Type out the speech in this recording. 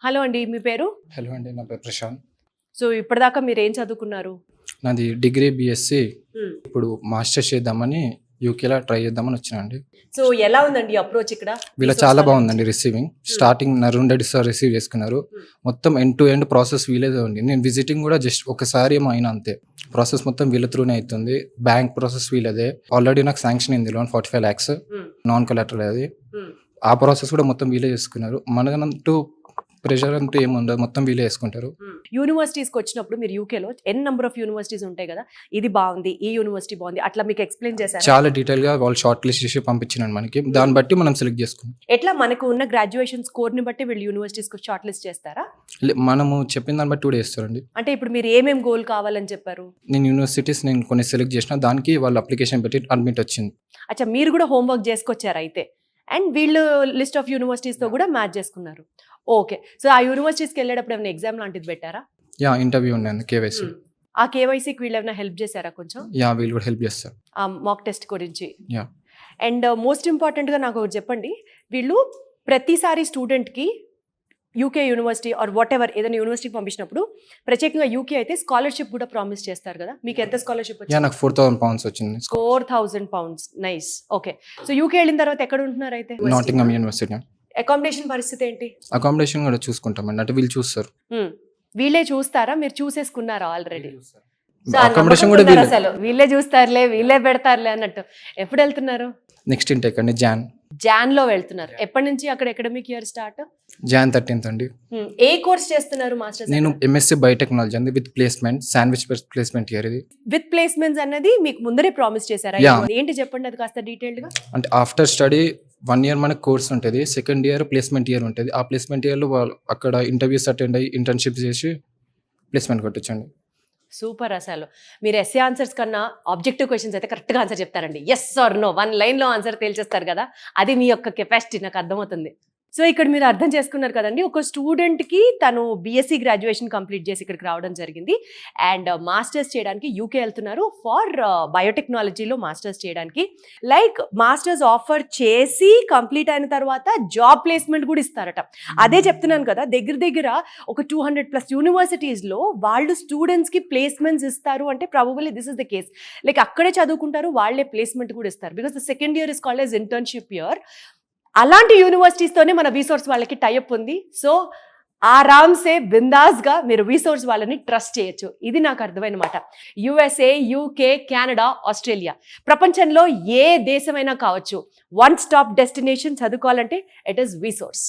Hello అండి, మీ పేరు? Hello అండి, నా పేరు ప్రశాంత్. సో ఇప్పటిదాకా మీరు ఏం చదువుకున్నారు? నాది డిగ్రీ బీఎస్సీ. హ్మ్. ఇప్పుడు మాస్టర్స్ చేద్దామని యూకేలో ట్రై చేద్దామని వచ్చినండి. సో ఎలా ఉందండి అప్రోచ్ ఇక్కడ? వీళ్ళ చాలా బాగుందండి receiving. Starting Narun Reddy sir receive చేసుకున్నారు. మొత్తం ఎండ్ టు ఎండ్ ప్రాసెస్ వీలేదే ఉంది. నేను విజిటింగ్ కూడా జస్ట్ ఒకసారి ఏమో అయినా అంతే. ప్రాసెస్ మొత్తం వీళ్ళ త్రూనే అవుతుంది. బ్యాంక్ ప్రాసెస్ వీళ్ళదే. ఆల్రెడీ నాకు శాంక్షన్ అయింది లోన్ 45 lakhs నాన్ కొలాటరల్. అది ఆ ప్రాసెస్ కూడా మొత్తం వీలే చేసుకున్నారు. మనకంటూ ప్రెషర్ అంటూ ఏముండదు, మొత్తం వీలే చేసుకుంటారు. యూనివర్సిటీస్కి వచ్చినప్పుడు మీరు యూకేలో నెంబర్ ఆఫ్ యూనివర్సిటీస్ ఉంటాయి కదా, ఇది బాగుంది, ఈ యూనివర్సిటీ బాగుంది, అట్లా మీకు ఎక్స్ప్లెయిన్ చేశారు? చాలా డీటెయిల్ గా వాళ్ళు షార్ట్ లిస్ట్ చేసి పంపించినారు మనకి. దాన్ని బట్టి మనం సెలెక్ట్ చేసుకున్నాం. ఎట్లా మనకు ఉన్న గ్రాడ్యుయేషన్ స్కోర్ ని బట్టి వీళ్ళు యూనివర్సిటీస్ షార్ట్ లిస్ట్ చేస్తారా? మనము చెప్పిన దాన్ని బట్టి కూడా చేస్తారండి. అంటే ఇప్పుడు మీరు ఏమేమి గోల్ కావాలని చెప్పారు? నేను కొన్ని సెలెక్ట్ చేసిన దానికి వాళ్ళు అప్లికేషన్ పెట్టి అడ్మిట్ వచ్చింది. అచ్చా, మీరు కూడా హోంవర్క్ చేసుకొచ్చారు అయితే, అండ్ వీళ్ళు లిస్ట్ ఆఫ్ యూనివర్సిటీస్ తో కూడా మ్యాచ్ చేసుకున్నారు. ఓకే, సో ఆ యూనివర్సిటీస్కి వెళ్ళేటప్పుడు ఏమైనా ఎగ్జామ్ లాంటిది పెట్టారా? యా, ఇంటర్వ్యూ ఉండేది కేవైసీ. ఆ కేవైసీకి వీళ్ళు ఏమైనా హెల్ప్ చేశారా కొంచెం? యా, వీళ్ళు కూడా హెల్ప్ చేస్తారు ఆ మాక్ టెస్ట్ గురించి. యా. అండ్ మోస్ట్ ఇంపార్టెంట్గా నాకు ఒకటి చెప్పండి, వీళ్ళు ప్రతిసారి స్టూడెంట్కి UK university or whatever ఏదైనా యూనివర్సిటీకి పంపించినప్పుడు, ప్రత్యేకంగా యూకే అయితే స్కాలర్షిప్ కూడా ప్రామిస్ చేస్తారు కదా, మీకు ఎంత స్కాలర్షిప్ వచ్చింది? యా, నాకు £4,000 వచ్చింది. £4,000. నైస్. ఓకే, సో యూకే వెళ్ళిన తర్వాత ఎక్కడ ఉంటున్నారు అయితే? నాటింగమ్ యూనివర్సిటీ. అకామిడేషన్ పరిస్థితి ఏంటి? అకామిడేషన్ కూడా చూసుకుంటామండి, అంటే వీళ్ళు చూస్తారు. వీళ్ళే చూస్తారా, మీరు చూసేసుకున్నారా ఆల్రెడీ? అకామిడేషన్ కూడా అసలు వీళ్ళే చూస్తారులే, వీళ్ళే పెడతారులే అన్నట్టు. ఎప్పుడు వెళ్తున్నారు? నెక్స్ట్ ఇంటేక్ అండి, జాన్ లో వెళ్తున్నారు. ఎప్పటి నుంచి అక్కడ academic year start? Jan 13th అండి. ఏ కోర్స్ చేస్తున్నారు మాస్టర్స్? నేను ఎంఎస్సీ బయోటెక్నాలజీ అండి, with placement, sandwich placement year. ఇది విత్ ప్లేస్మెంట్స్ అన్నది మీకు ముందరే ప్రామిస్ చేశారా? ఏంటి చెప్పండి, అది కాస్త డీటెయిల్డ్ గా. అంటే ఆఫ్టర్ స్టడీ 1 year మనకు కోర్స్ ఉంటుంది, సెకండ్ ఇయర్ ప్లేస్మెంట్ ఇయర్ ఉంటుంది. ఆ ప్లేస్మెంట్ ఇయర్లో వాళ్ళు అక్కడ ఇంటర్వ్యూస్ అటెండ్ అయ్యి ఇంటర్న్షిప్ చేసి ప్లేస్మెంట్ కొట్టొచ్చండి. సూపర్. అసలు మీరు ఎస్ఏ ఆన్సర్స్ కన్నా ఆబ్జెక్టివ్ క్వశ్చన్స్ అయితే కరెక్ట్గా ఆన్సర్ చెప్తారండి. ఎస్ ఆర్ నో 1 లైన్లో ఆన్సర్ తేల్చేస్తారు కదా, అది మీ యొక్క కెపాసిటీ నాకు అర్థమవుతుంది. సో ఇక్కడ మీరు అర్థం చేసుకున్నారు కదండి, ఒక స్టూడెంట్కి తను బీఎస్సీ గ్రాడ్యుయేషన్ కంప్లీట్ చేసి ఇక్కడికి రావడం జరిగింది, అండ్ మాస్టర్స్ చేయడానికి యూకే వెళ్తున్నారు ఫర్ బయోటెక్నాలజీలో మాస్టర్స్ చేయడానికి. లైక్ మాస్టర్స్ ఆఫర్ చేసి కంప్లీట్ అయిన తర్వాత జాబ్ ప్లేస్మెంట్ కూడా ఇస్తారట. అదే చెప్తున్నాను కదా, దగ్గర ఒక 200+ యూనివర్సిటీస్లో వాళ్ళు స్టూడెంట్స్కి ప్లేస్మెంట్స్ ఇస్తారు అంటే probably this is the case. Like అక్కడే చదువుకుంటారు, వాళ్ళే ప్లేస్మెంట్ కూడా ఇస్తారు. Because the second year is called as internship year. అలాంటి యూనివర్సిటీస్తోనే మన రీసోర్స్ వాళ్ళకి టైఅప్ ఉంది. సో ఆరామ్సే బిందాస్గా మీరు రీసోర్స్ వాళ్ళని ట్రస్ట్ చేయొచ్చు. ఇది నాకు అర్థమైన మాట. యుఎస్ఏ, యూకే, కెనడా, ఆస్ట్రేలియా, ప్రపంచంలో ఏ దేశమైనా కావచ్చు, 1 stop డెస్టినేషన్ చదువుకోవాలంటే ఇట్ ఈస్ రీసోర్స్.